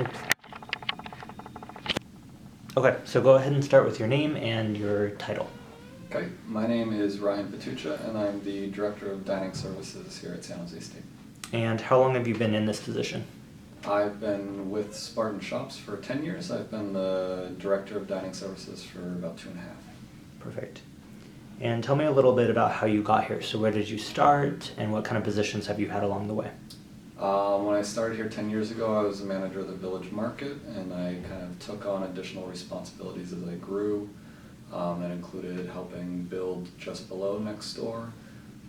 Perfect. Okay, so go ahead and start with your name and your title. Okay, my name is Ryan Putcha, and I'm the Director of Dining Services here at San Jose State. And how long have you been in this position? I've been with Spartan Shops for 10 years. I've been the Director of Dining Services for about 2.5. Perfect. And tell me a little bit about how you got here. So where did you start, and what kind of positions have you had along the way? When I started here 10 years ago, I was the manager of the Village Market, and I kind of took on additional responsibilities as I grew. That included helping build just below next door.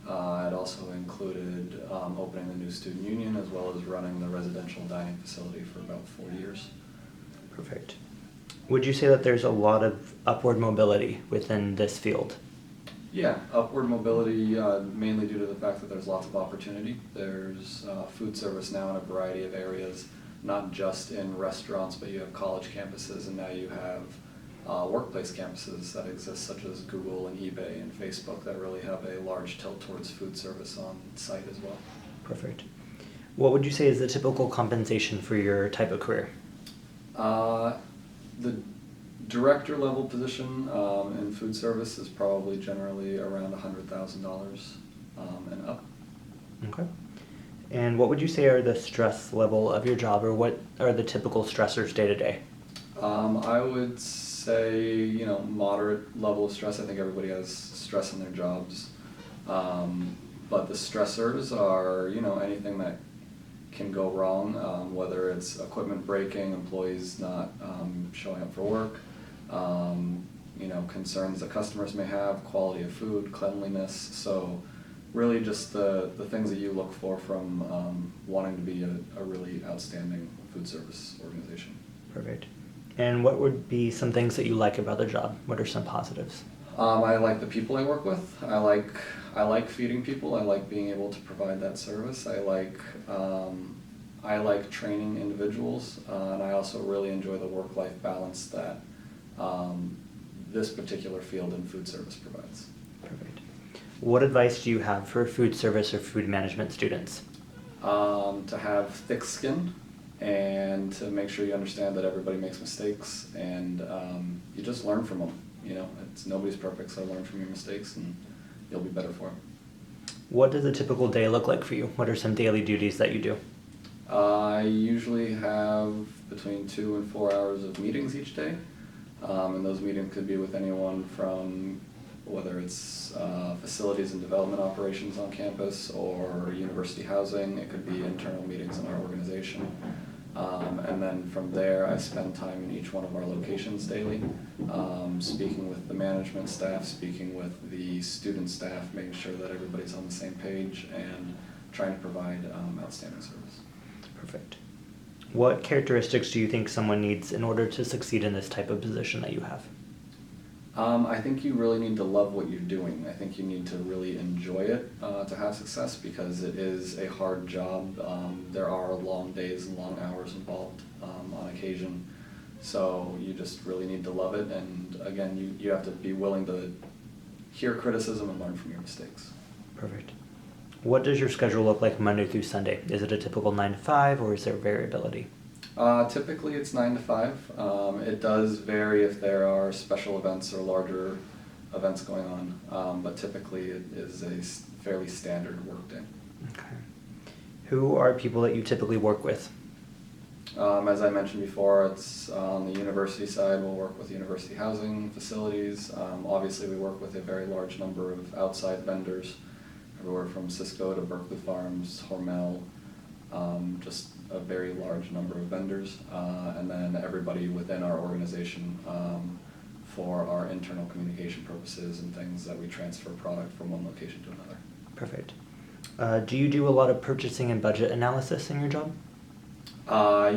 It also included opening the new student union, as well as running the residential dining facility for about 4 years. Perfect. Would you say that there's a lot of upward mobility within this field? Yeah, upward mobility, mainly due to the fact that there's lots of opportunity. There's food service now in a variety of areas, not just in restaurants, but you have college campuses, and now you have workplace campuses that exist, such as Google and eBay and Facebook, that really have a large tilt towards food service on site as well. Perfect. What would you say is the typical compensation for your type of career? The director level position in food service is probably generally around $100,000 and up. Okay. And what would you say are the stress level of your job, or what are the typical stressors day to day? I would say, moderate level of stress. I think everybody has stress in their jobs. But the stressors are, anything that can go wrong, whether it's equipment breaking, employees not showing up for work, concerns that customers may have, quality of food, cleanliness. So really just the things that you look for from wanting to be a really outstanding food service organization. Perfect. And what would be some things that you like about the job? What are some positives? I like the people I work with. I like feeding people. I like being able to provide that service. I like training individuals, and I also really enjoy the work-life balance that this particular field in food service provides. Perfect. What advice do you have for food service or food management students? To have thick skin, and to make sure you understand that everybody makes mistakes, and you just learn from them. Nobody's perfect, so learn from your mistakes, and you'll be better for it. What does a typical day look like for you? What are some daily duties that you do? I usually have between 2 and 4 hours of meetings each day, and those meetings could be with anyone from whether it's facilities and development operations on campus or university housing. It could be internal meetings in our organization. And then from there, I spend time in each one of our locations daily, speaking with the management staff, speaking with the student staff, making sure that everybody's on the same page, and trying to provide outstanding service. Perfect. What characteristics do you think someone needs in order to succeed in this type of position that you have? I think you really need to love what you're doing. I think you need to really enjoy it to have success, because it is a hard job. There are long days and long hours involved on occasion. So you just really need to love it. And again, you have to be willing to hear criticism and learn from your mistakes. Perfect. What does your schedule look like Monday through Sunday? Is it a typical 9 to 5, or is there variability? Typically it's 9 to 5. It does vary if there are special events or larger events going on, but typically it is a fairly standard work day. Okay. Who are people that you typically work with? As I mentioned before, it's on the university side. We'll work with university housing facilities. Obviously we work with a very large number of outside vendors, everywhere from Cisco to Berkeley Farms, Hormel, just a very large number of vendors, and then everybody within our organization for our internal communication purposes and things that we transfer product from one location to another. Perfect. Do you do a lot of purchasing and budget analysis in your job?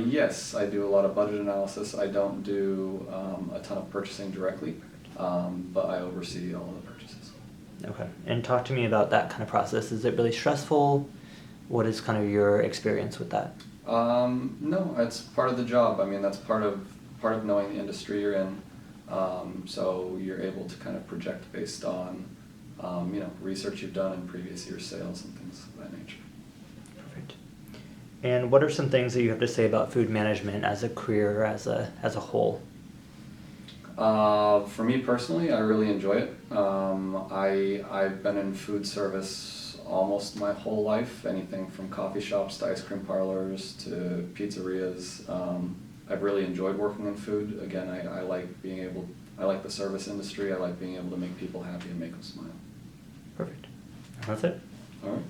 Yes, I do a lot of budget analysis. I don't do a ton of purchasing directly, but I oversee all of the purchases. Okay. And talk to me about that kind of process. Is it really stressful? What is kind of your experience with that? No, it's part of the job. I mean, that's part of knowing the industry you're in. So you're able to kind of project based on, research you've done in previous year's sales and things of that nature. Perfect. And what are some things that you have to say about food management as a career, as a whole? For me personally, I really enjoy it. I've been in food service almost my whole life, anything from coffee shops to ice cream parlors to pizzerias. I've really enjoyed working in food. Again, I like the service industry. I like being able to make people happy and make them smile. Perfect. That's it. All right.